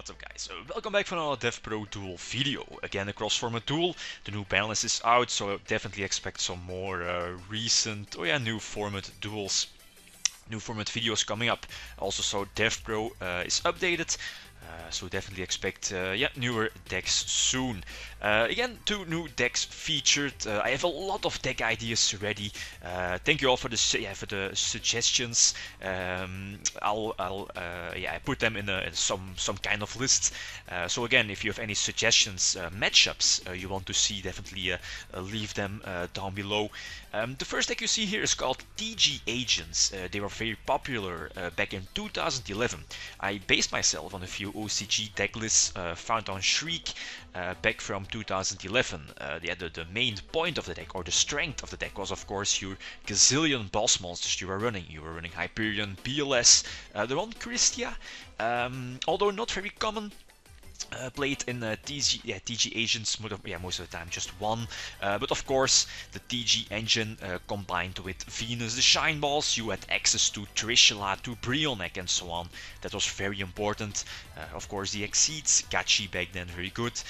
What's up guys, welcome back for another DevPro Duel video. Again a cross-format duel, the new banlist is out, so definitely expect some more recent, new format duels, new format videos coming up. Also so DevPro is updated, so definitely expect newer decks soon. Again, 2 new decks featured. I have a lot of deck ideas ready. Thank you all for the suggestions. I put them in some kind of list. So again, if you have any suggestions, matchups you want to see, definitely leave them down below. The first deck you see here is called TG Agents. They were very popular back in 2011. I based myself on a few OCG deck lists found on Shriek back from 2011. The main point of the deck, or the strength of the deck, was of course your gazillion boss monsters you were running. You were running Hyperion, BLS, the one Christia, although not very common. Played in TG Agents most of the time just one, but of course the TG engine combined with Venus, the Shine Balls, you had access to Trishula, to Brionek and so on. That was very important. Of course the Exceeds, Gachi back then, very good.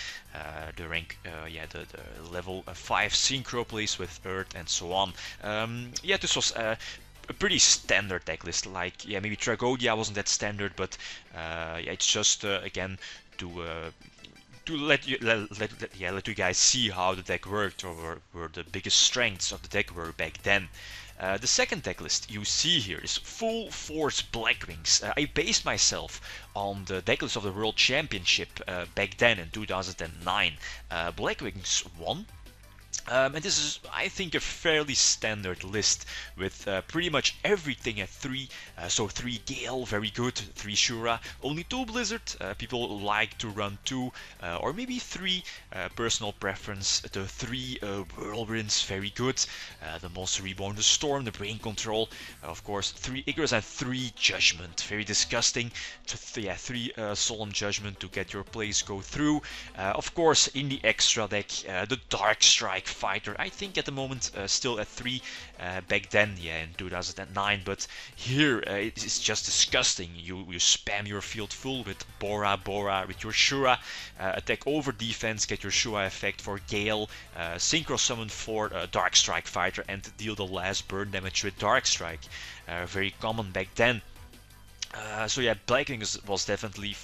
The rank, the level 5 synchro plays with Earth and so on. This was a pretty standard deck list. Like maybe Tragodia wasn't that standard, but it's just again to let you guys see how the deck worked, or where the biggest strengths of the deck were back then. The second deck list you see here is Full Force Blackwings. I based myself on the deck list of the World Championship back then in 2009. Blackwings won. And this is, I think, a fairly standard list with pretty much everything at 3. So 3 Gale, very good, 3 Shura, only 2 Blizzard. People like to run 2 or maybe 3. Personal preference, the 3 Whirlwinds, very good. The Monster Reborn, the Storm, the Brain Control, of course 3 Icarus and 3 Judgment, very disgusting. 3 Solemn Judgment to get your plays go through. Of course in the extra deck, the Dark Strike Fighter, I think at the moment still at 3, back then in 2009, but here it's just disgusting. You spam your field full with Bora with your Shura, attack over defense, get your Shura effect for Gale, synchro summon for Dark Strike Fighter and deal the last burn damage with Dark Strike. Very common back then. Blackwings was definitely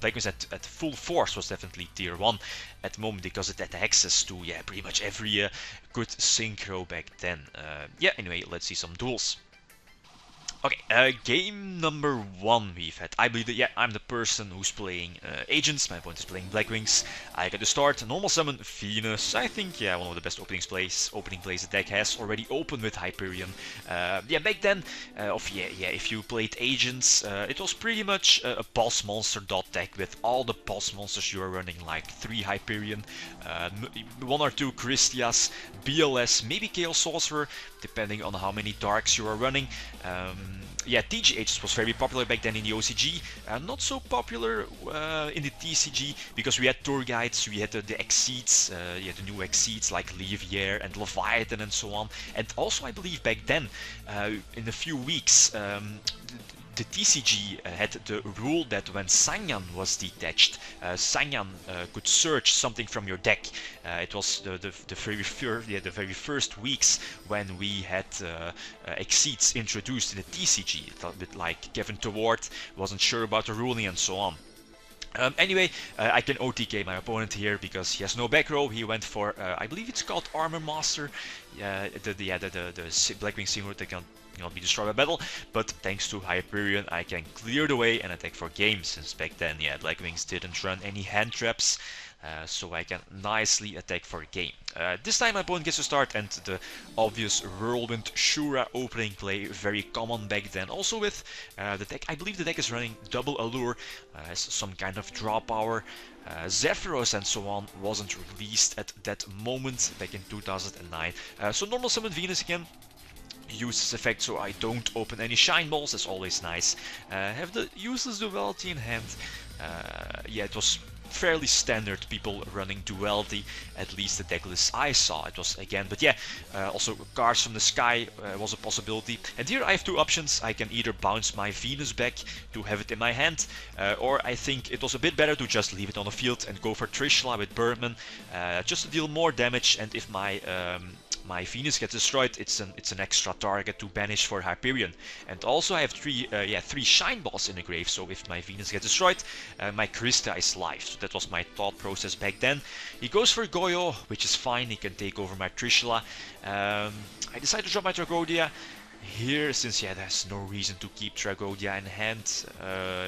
Blackwings at full force was definitely tier 1 at the moment, because it had access to pretty much every good synchro back then. Anyway, let's see some duels. Okay, game number 1 we've had. I believe that, I'm the person who's playing Agents. My opponent is playing Blackwings. I get to start. Normal summon Venus. I think, one of the best opening plays the deck has. Already opened with Hyperion. Back then, if you played Agents, it was pretty much a boss monster dot deck with all the boss monsters you were running, like 3 Hyperion, 1 or 2 Christias, BLS, maybe Chaos Sorcerer, depending on how many Darks you are running. TG Agents was very popular back then in the OCG, not so popular in the TCG, because we had tour guides, we had the Exceeds, the new Exceeds like Livier and Leviathan and so on. And also I believe back then, in a few weeks, the TCG had the rule that when Sanyan was detached, Sanyan could search something from your deck. It was the very first weeks when we had Exceeds introduced in the TCG. It felt a bit like Kevin Toward wasn't sure about the ruling and so on. I can OTK my opponent here because he has no back row. He went for, I believe it's called Armor Master. The Blackwing Synchro that cannot be destroyed by battle, but thanks to Hyperion I can clear the way and attack for game, since back then Blackwings didn't run any hand traps, so I can nicely attack for game. This time my opponent gets to start, and the obvious Whirlwind Shura opening play, very common back then. Also with the deck, I believe the deck is running double Allure, has some kind of draw power. Zephyros and so on wasn't released at that moment back in 2009. So normal summon Venus again. Use this effect so I don't open any Shine Balls, that's always nice. Have the useless duality in hand. It was fairly standard people running duality, at least the deck list I saw. It was again, but yeah, also cards from the sky was a possibility. And here I have two options. I can either bounce my Venus back to have it in my hand, or I think it was a bit better to just leave it on the field and go for Trishula with Birdman, just to deal more damage. And if my Venus gets destroyed, it's an extra target to banish for Hyperion. And also I have three Shine Balls in the grave, so if my Venus gets destroyed, my Krista is live. So that was my thought process back then. He goes for Goyo, which is fine. He can take over my Trishula. I decided to drop my Tragodia here, since there's no reason to keep Tragodia in hand.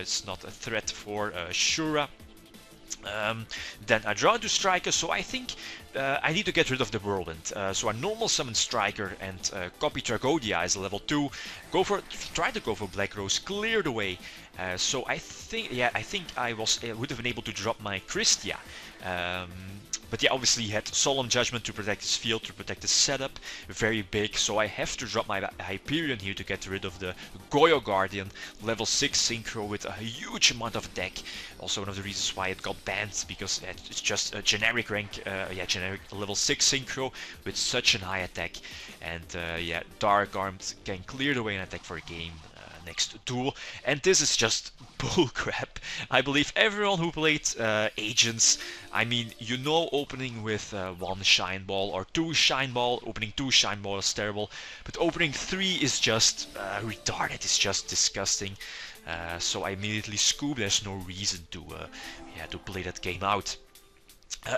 It's not a threat for Shura. Then I draw into Striker, so I think I need to get rid of the Whirlwind. So I normal summon Striker and copy Tragodia as a level 2. Try to go for Black Rose, clear the way. So I think I would have been able to drop my Christia. But yeah, obviously he had Solemn Judgment to protect his field, to protect his setup, very big, so I have to drop my Hyperion here to get rid of the Goyo Guardian, level 6 Synchro with a huge amount of deck. Also one of the reasons why it got banned, because it's just a generic rank, generic level 6 Synchro with such a high attack. And Dark Armed can clear the way and attack for a game. Next Duel, and this is just bullcrap. I believe everyone who played Agents, I mean, opening with 1 Shine Ball or 2 Shine Ball, opening 2 Shine Ball is terrible, but opening 3 is just retarded, it's just disgusting. So I immediately scoop. There's no reason to play that game out.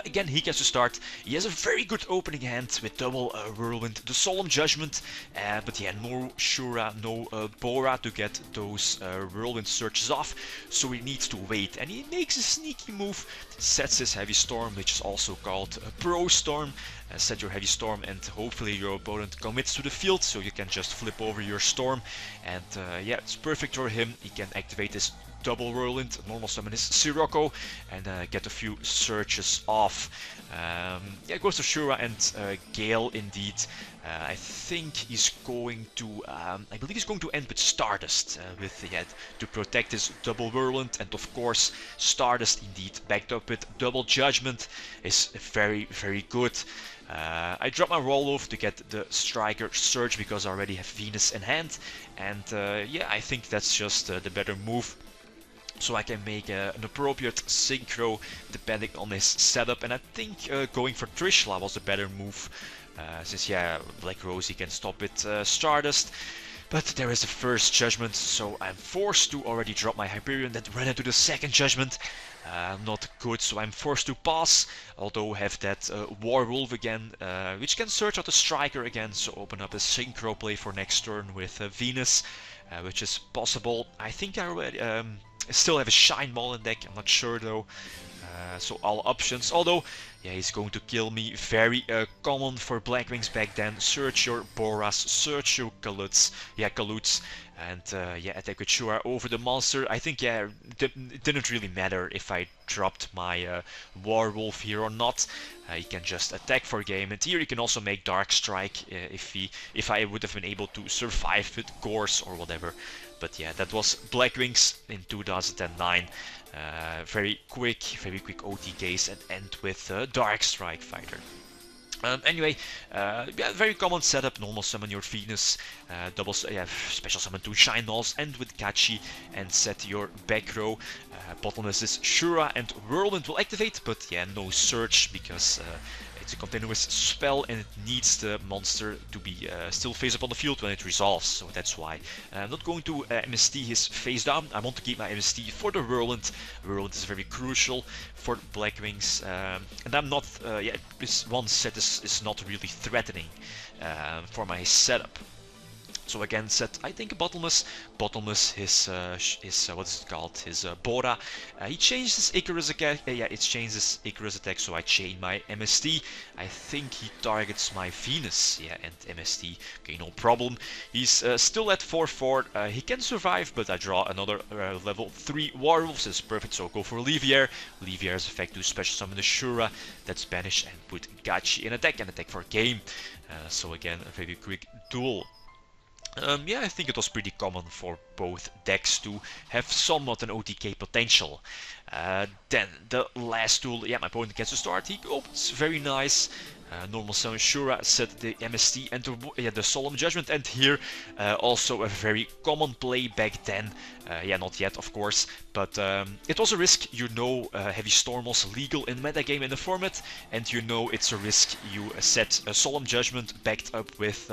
Again, he gets to start. He has a very good opening hand with double Whirlwind, the Solemn Judgment, but no Shura, no Bora to get those Whirlwind searches off, so he needs to wait. And he makes a sneaky move, sets his Heavy Storm, which is also called a Pro Storm. Set your Heavy Storm and hopefully your opponent commits to the field, so you can just flip over your Storm. And it's perfect for him. He can activate his double Whirlwind, normal summon his Sirocco, and get a few searches off. It goes to Shura and Gale indeed. I think he's going to, I believe he's going to end with Stardust to protect his double Whirlwind, and of course Stardust indeed backed up with double Judgment is very, very good. I drop my Rolloff to get the Striker Surge because I already have Venus in hand, and I think that's just the better move. So I can make an appropriate synchro depending on his setup, and I think going for Trishula was a better move, since Black Rose he can stop with Stardust. But there is the first Judgment, so I'm forced to already drop my Hyperion, then run into the second Judgment. Not good, so I'm forced to pass, although have that Warwolf again, which can search out the Striker again, so open up a synchro play for next turn with Venus, which is possible. I think I already still have a Shine Ball in deck, I'm not sure though. So all options, although he's going to kill me. Very common for Blackwings back then. Search your Boras, search your Kaluts, and attack with Shura over the monster. I think it didn't really matter if I dropped my Warwolf here or not. He can just attack for game, and here he can also make Dark Strike if I would have been able to survive with Gorse or whatever. But that was Blackwings in 2009. Very quick OTKs and end with Dark Strike Fighter. Very common setup. Normal summon your Venus, special summon 2 Shine Balls, end with Gachi, and set your back row. Bottomless is Shura, and Whirlwind will activate, but no search because it's a continuous spell and it needs the monster to be still face up on the field when it resolves, so that's why. I'm not going to MST his face down. I want to keep my MST for the Whirlwind. Whirlwind is very crucial for Blackwings, and I'm not, this one set is not really threatening for my setup. So again, set I think Bottomless his what is it called? His Bora. He changed his Icarus attack. It changed his Icarus attack, so I chain my MST. I think he targets my Venus. And MST. Okay, no problem. He's still at 4/4. He can survive, but I draw another level 3 Warwolves. It's perfect. So go for Livier. Livier's effect to special summon the Shura. That's banished and put Gachi in attack and attack for game. So again, a very quick duel. Yeah, I think it was pretty common for both decks to have somewhat an OTK potential. Then the last tool, yeah, my opponent gets to start. He opens, very nice. Normal summon Shura, set the MST and the Solemn Judgment, and here also a very common play back then. Yeah, not yet, of course, but it was a risk. You know, Heavy Storm was legal in metagame in the format, and you know it's a risk. You set a Solemn Judgment backed up with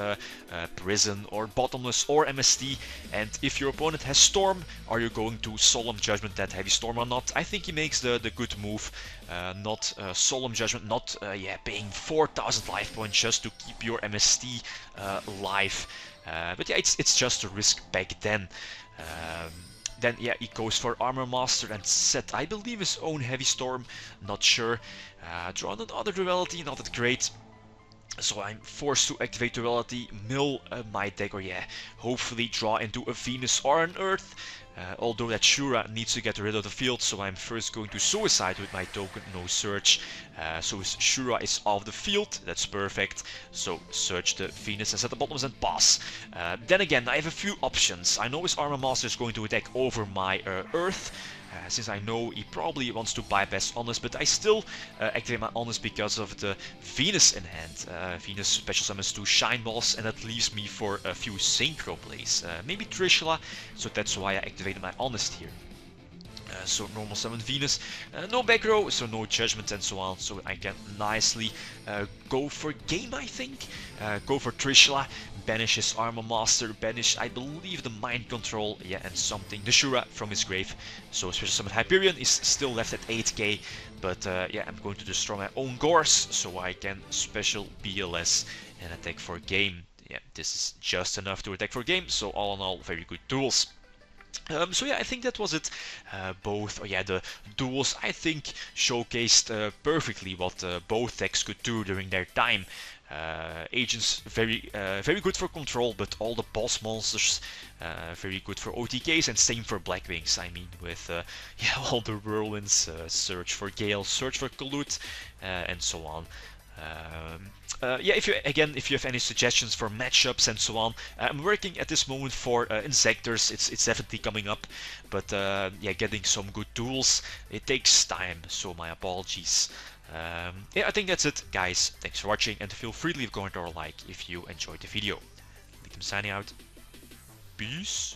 Prison or Bottomless or MST, and if your opponent has Storm, are you going to Solemn Judgment that Heavy Storm or not? I think he makes the good move, not Solemn Judgment, not yeah, paying 4,000 life points just to keep your MST alive. But yeah, it's just a risk back then. Then yeah, he goes for Armor Master and set, I believe, his own Heavy Storm, not sure. Draw another Duality, not that great. So I'm forced to activate Duality, mill my deck, or yeah, hopefully draw into a Venus or an Earth. Although that Shura needs to get rid of the field, so I'm first going to Suicide with my token, no Search. So his Shura is off the field, that's perfect. So search the Venus and set the bottoms and pass. Then again, I have a few options. I know his Armor Master is going to attack over my Earth. Since I know he probably wants to bypass Honest, but I still activate my Honest because of the Venus in hand. Venus special summons 2 Shine Balls, and that leaves me for a few Synchro plays. Maybe Trishula, so that's why I activated my Honest here. So normal summon Venus, no back row, so no judgment and so on, so I can nicely go for game, I think. Go for Trishula, banish his Armor Master, banish, I believe, the Mind Control, yeah, and something, the Shura from his grave. So special summon Hyperion is still left at 8k, but yeah, I'm going to destroy my own Gores, so I can special BLS and attack for game. Yeah, this is just enough to attack for game, so all in all, very good tools. So yeah, I think that was it. Both, oh yeah, the duels I think showcased perfectly what both decks could do during their time. Agents very good for control, but all the boss monsters very good for OTKs, and same for Blackwings. I mean, with yeah, all the whirlwinds, search for Gale, search for Kalut, and so on. Yeah, if you have any suggestions for matchups and so on, I'm working at this moment for Insectors. It's definitely coming up, but yeah, getting some good tools, it takes time. So my apologies. Yeah, I think that's it, guys. Thanks for watching, and feel free to leave a comment or a like if you enjoyed the video. I'm signing out. Peace.